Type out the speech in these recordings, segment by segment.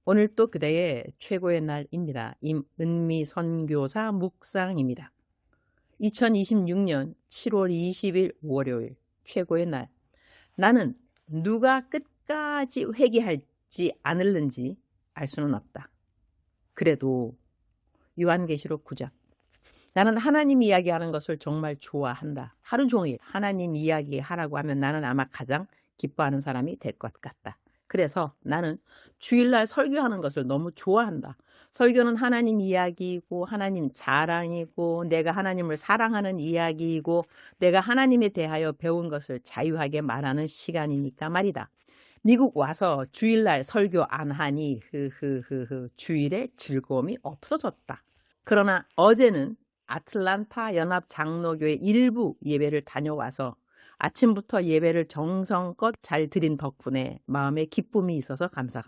오늘 또 그대의 최고의 날입니다. 임은미 선교사 묵상입니다. 2026년 7월 20일 월요일 최고의 날. 나는 누가 끝까지 회개할지 않을는지 알 수는 없다. 그래도 요한계시록 9장. 나는 하나님 이야기하는 것을 정말 좋아한다. 하루 종일 하나님 이야기하라고 하면 나는 아마 가장 기뻐하는 사람이 될 것 같다. 그래서 나는 주일날 설교하는 것을 너무 좋아한다. 설교는 하나님 이야기이고 하나님 자랑이고 내가 하나님을 사랑하는 이야기이고 내가 하나님에 대하여 배운 것을 자유하게 말하는 시간이니까 말이다. 미국 와서 주일날 설교 안 하니 주일에 즐거움이 없어졌다. 그러나 어제는 아틀란타 연합 장로교회 일부 예배를 다녀와서 아침부터 예배를 정성껏 잘 드린 덕분에 마음에 기쁨이 있어서 감사.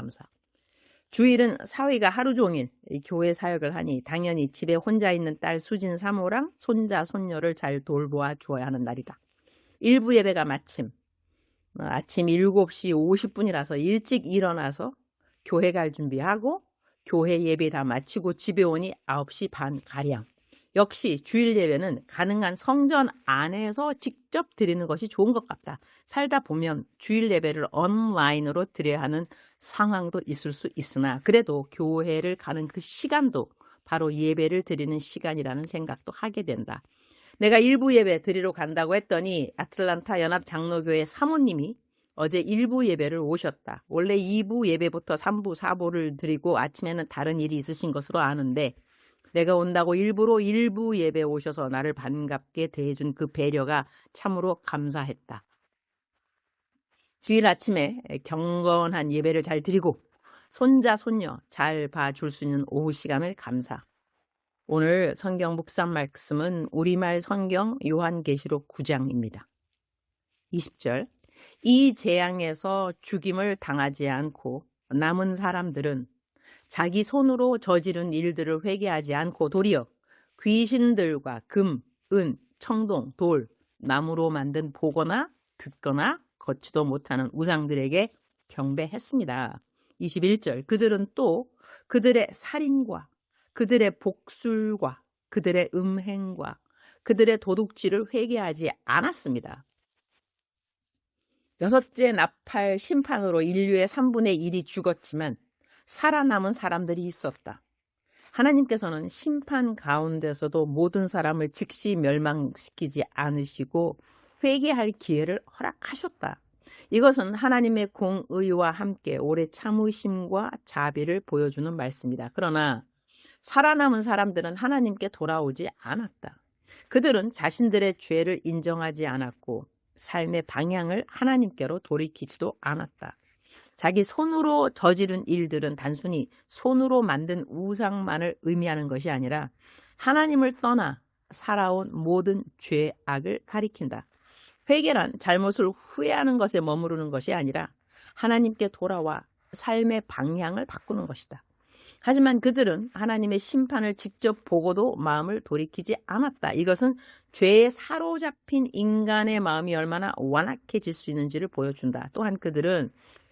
주일은 사위가 하루 종일 교회 사역을 하니 당연히 집에 혼자 있는 딸 수진 사모랑 손자 손녀를 잘 돌보아 주어야 하는 날이다. 일부 예배가 마침 아침 7시 50분이라서 일찍 일어나서 교회 갈 준비하고 교회 예배 다 마치고 집에 오니 9시 반 가량. 역시 주일 예배는 가능한 성전 안에서 직접 드리는 것이 좋은 것 같다. 살다 보면 주일 예배를 온라인으로 드려야 하는 상황도 있을 수 있으나 그래도 교회를 가는 그 시간도 바로 예배를 드리는 시간이라는 생각도 하게 된다. 내가 일부 예배 드리러 간다고 했더니 아틀란타 연합 장로교회 사모님이 어제 일부 예배를 오셨다. 원래 2부 예배부터 3부, 4부를 드리고 아침에는 다른 일이 있으신 것으로 아는데 내가 온다고 일부러 일부 예배 오셔서 나를 반갑게 대해준 그 배려가 참으로 감사했다. 주일 아침에 경건한 예배를 잘 드리고 손자, 손녀 잘 봐줄 수 있는 오후 시간을 감사. 오늘 성경 묵상 말씀은 우리말 성경 요한계시록 9장입니다. 20절. 이 재앙에서 죽임을 당하지 않고 남은 사람들은 자기 손으로 저지른 일들을 회개하지 않고 도리어 귀신들과 금, 은, 청동, 돌, 나무로 만든 보거나 듣거나 걷지도 못하는 우상들에게 경배했습니다. 21절. 그들은 또 그들의 살인과 그들의 복술과 그들의 음행과 그들의 도둑질을 회개하지 않았습니다. 여섯째 나팔 심판으로 인류의 3분의 1이 죽었지만 살아남은 사람들이 있었다. 하나님께서는 심판 가운데서도 모든 사람을 즉시 멸망시키지 않으시고 회개할 기회를 허락하셨다. 이것은 하나님의 공의와 함께 오래 참으심과 자비를 보여주는 말씀이다. 그러나 살아남은 사람들은 하나님께 돌아오지 않았다. 그들은 자신들의 죄를 인정하지 않았고 삶의 방향을 하나님께로 돌이키지도 않았다. 자기 손으로 저지른 일들은 단순히 손으로 만든 우상만을 의미하는 것이 아니라 하나님을 떠나 살아온 모든 죄악을 가리킨다. 회개란 잘못을 후회하는 것에 머무르는 것이 아니라 하나님께 돌아와 삶의 방향을 바꾸는 것이다. 하지만 그들은 하나님의 심판을 직접 보고도 마음을 돌이키지 않았다. 이것은 죄에 사로잡힌 인간의 마음이 얼마나 완악해질 수 있는지를 보여준다. 또한 그들은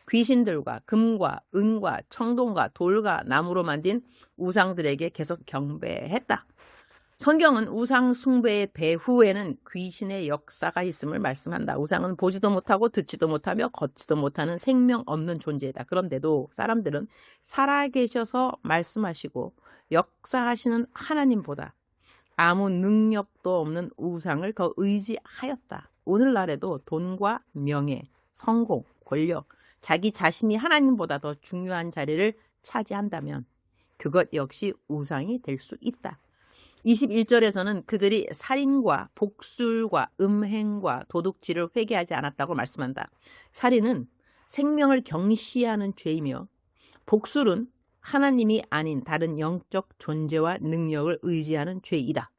귀신들과 금과 은과 청동과 돌과 나무로 만든 우상들에게 계속 경배했다. 성경은 우상 숭배의 배후에는 귀신의 역사가 있음을 말씀한다. 우상은 보지도 못하고 듣지도 못하며 걷지도 못하는 생명 없는 존재이다. 그런데도 사람들은 살아계셔서 말씀하시고 역사하시는 하나님보다 아무 능력도 없는 우상을 더 의지하였다. 오늘날에도 돈과 명예, 성공, 권력, 자기 자신이 하나님보다 더 중요한 자리를 차지한다면 그것 역시 우상이 될 수 있다. 21절에서는 그들이 살인과 복술과 음행과 도둑질을 회개하지 않았다고 말씀한다. 살인은 생명을 경시하는 죄이며 복술은 하나님이 아닌 다른 영적 존재와 능력을 의지하는 죄이다.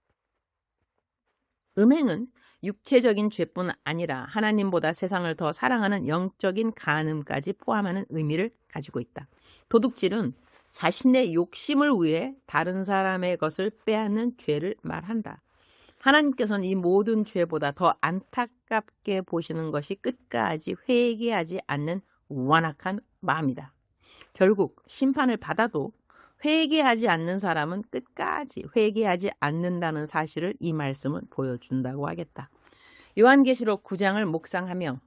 음행은 육체적인 죄뿐 아니라 하나님보다 세상을 더 사랑하는 영적인 간음까지 포함하는 의미를 가지고 있다. 도둑질은 자신의 욕심을 위해 다른 사람의 것을 빼앗는 죄를 말한다. 하나님께서는 이 모든 죄보다 더 안타깝게 보시는 것이 끝까지 회개하지 않는 완악한 마음이다. 결국 심판을 받아도 회개하지 않는 사람은 끝까지 회개하지 않는다는 사실을 이 말씀은 보여준다고 하겠다. 요한계시록 9장을 묵상하며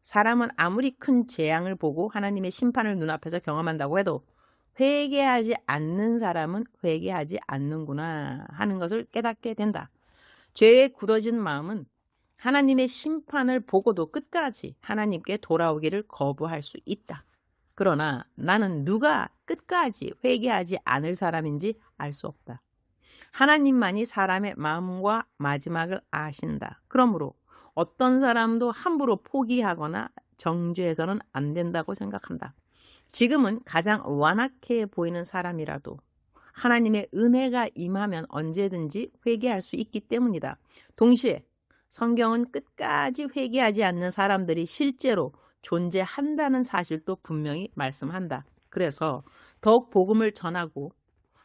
사람은 아무리 큰 재앙을 보고 하나님의 심판을 눈앞에서 경험한다고 해도 회개하지 않는 사람은 회개하지 않는구나 하는 것을 깨닫게 된다. 죄에 굳어진 마음은 하나님의 심판을 보고도 끝까지 하나님께 돌아오기를 거부할 수 있다. 그러나 나는 누가 끝까지 회개하지 않을 사람인지 알 수 없다. 하나님만이 사람의 마음과 마지막을 아신다. 그러므로 어떤 사람도 함부로 포기하거나 정죄해서는 안 된다고 생각한다. 지금은 가장 완악해 보이는 사람이라도 하나님의 은혜가 임하면 언제든지 회개할 수 있기 때문이다. 동시에 성경은 끝까지 회개하지 않는 사람들이 실제로 존재한다는 사실도 분명히 말씀한다. 그래서 더욱 복음을 전하고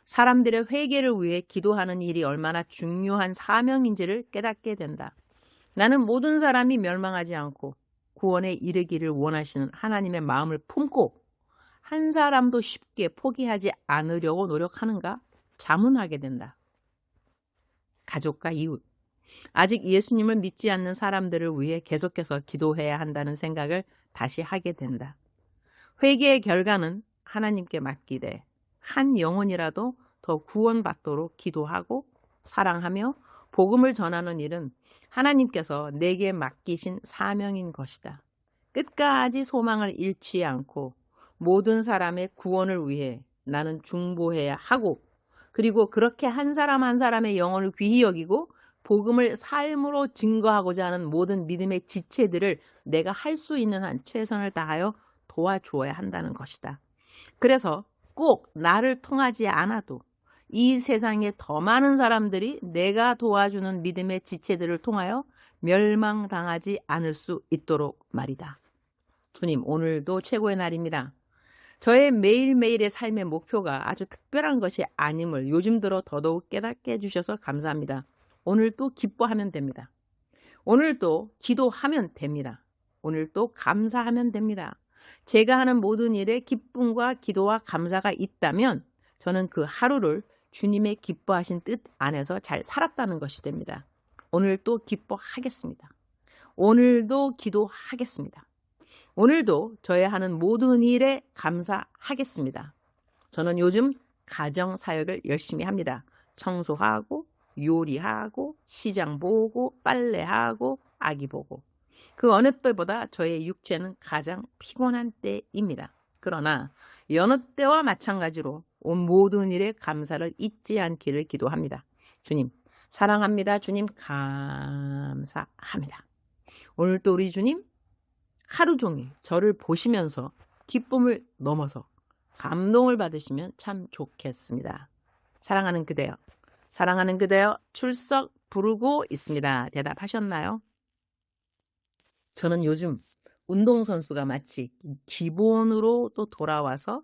사람들의 회개를 위해 기도하는 일이 얼마나 중요한 사명인지를 깨닫게 된다. 나는 모든 사람이 멸망하지 않고 구원에 이르기를 원하시는 하나님의 마음을 품고 한 사람도 쉽게 포기하지 않으려고 노력하는가 자문하게 된다. 가족과 이웃, 아직 예수님을 믿지 않는 사람들을 위해 계속해서 기도해야 한다는 생각을 다시 하게 된다. 회개의 결과는 하나님께 맡기되 한 영혼이라도 더 구원받도록 기도하고 사랑하며 복음을 전하는 일은 하나님께서 내게 맡기신 사명인 것이다. 끝까지 소망을 잃지 않고 모든 사람의 구원을 위해 나는 중보해야 하고 그리고 그렇게 한 사람 한 사람의 영혼을 귀히 여기고 복음을 삶으로 증거하고자 하는 모든 믿음의 지체들을 내가 할 수 있는 한 최선을 다하여 도와주어야 한다는 것이다. 그래서 꼭 나를 통하지 않아도 이 세상에 더 많은 사람들이 내가 도와주는 믿음의 지체들을 통하여 멸망당하지 않을 수 있도록 말이다. 주님, 오늘도 최고의 날입니다. 저의 매일매일의 삶의 목표가 아주 특별한 것이 아님을 요즘 들어 더더욱 깨닫게 해주셔서 감사합니다. 오늘도 기뻐하면 됩니다. 오늘도 기도하면 됩니다. 오늘도 감사하면 됩니다. 제가 하는 모든 일에 기쁨과 기도와 감사가 있다면 저는 그 하루를 주님의 기뻐하신 뜻 안에서 잘 살았다는 것이 됩니다. 오늘도 기뻐하겠습니다. 오늘도 기도하겠습니다. 오늘도 저의 하는 모든 일에 감사하겠습니다. 저는 요즘 가정사역을 열심히 합니다. 청소하고 요리하고 시장 보고 빨래하고 아기 보고 그 어느 때보다 저의 육체는 가장 피곤한 때입니다. 그러나 여느 때와 마찬가지로 온 모든 일에 감사를 잊지 않기를 기도합니다. 주님 사랑합니다. 주님 감사합니다. 오늘도 우리 주님 하루 종일 저를 보시면서 기쁨을 넘어서 감동을 받으시면 참 좋겠습니다. 사랑하는 그대여, 사랑하는 그대여 출석 부르고 있습니다. 대답하셨나요? 저는 요즘 운동선수가 마치 기본으로 또 돌아와서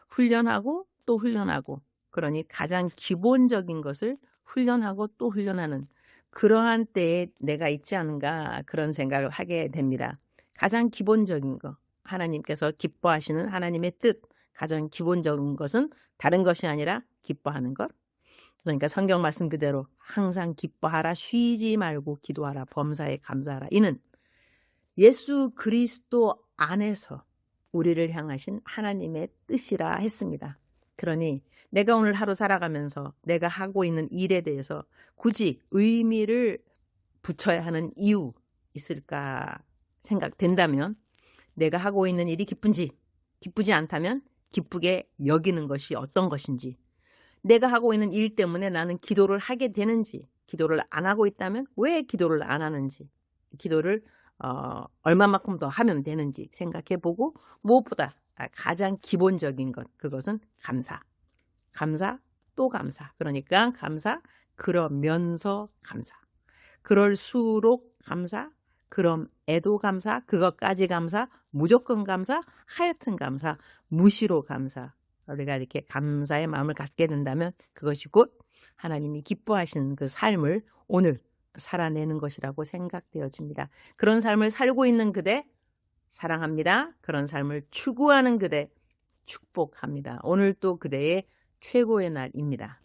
훈련하고 또 훈련하고 그러니 가장 기본적인 것을 훈련하고 또 훈련하는 그러한 때에 내가 있지 않은가 그런 생각을 하게 됩니다. 가장 기본적인 것, 하나님께서 기뻐하시는 하나님의 뜻, 가장 기본적인 것은 다른 것이 아니라 기뻐하는 것. 그러니까 성경 말씀 그대로 항상 기뻐하라, 쉬지 말고 기도하라, 범사에 감사하라. 이는 예수 그리스도 안에서 우리를 향하신 하나님의 뜻이라 했습니다. 그러니 내가 오늘 하루 살아가면서 내가 하고 있는 일에 대해서 굳이 의미를 붙여야 하는 이유 있을까 생각된다면 내가 하고 있는 일이 기쁜지 기쁘지 않다면 기쁘게 여기는 것이 어떤 것인지 내가 하고 있는 일 때문에 나는 기도를 하게 되는지 기도를 안 하고 있다면 왜 기도를 안 하는지 기도를 얼마만큼 더 하면 되는지 생각해보고 무엇보다 가장 기본적인 것 그것은 감사. 감사 또 감사. 그러니까 감사 그러면서 감사. 그럴수록 감사. 그럼에도 감사. 그것까지 감사. 무조건 감사. 하여튼 감사. 무시로 감사. 우리가 이렇게 감사의 마음을 갖게 된다면 그것이 곧 하나님이 기뻐하시는 그 삶을 오늘 살아내는 것이라고 생각되어집니다. 그런 삶을 살고 있는 그대 사랑합니다. 그런 삶을 추구하는 그대 축복합니다. 오늘 또 그대의 최고의 날입니다.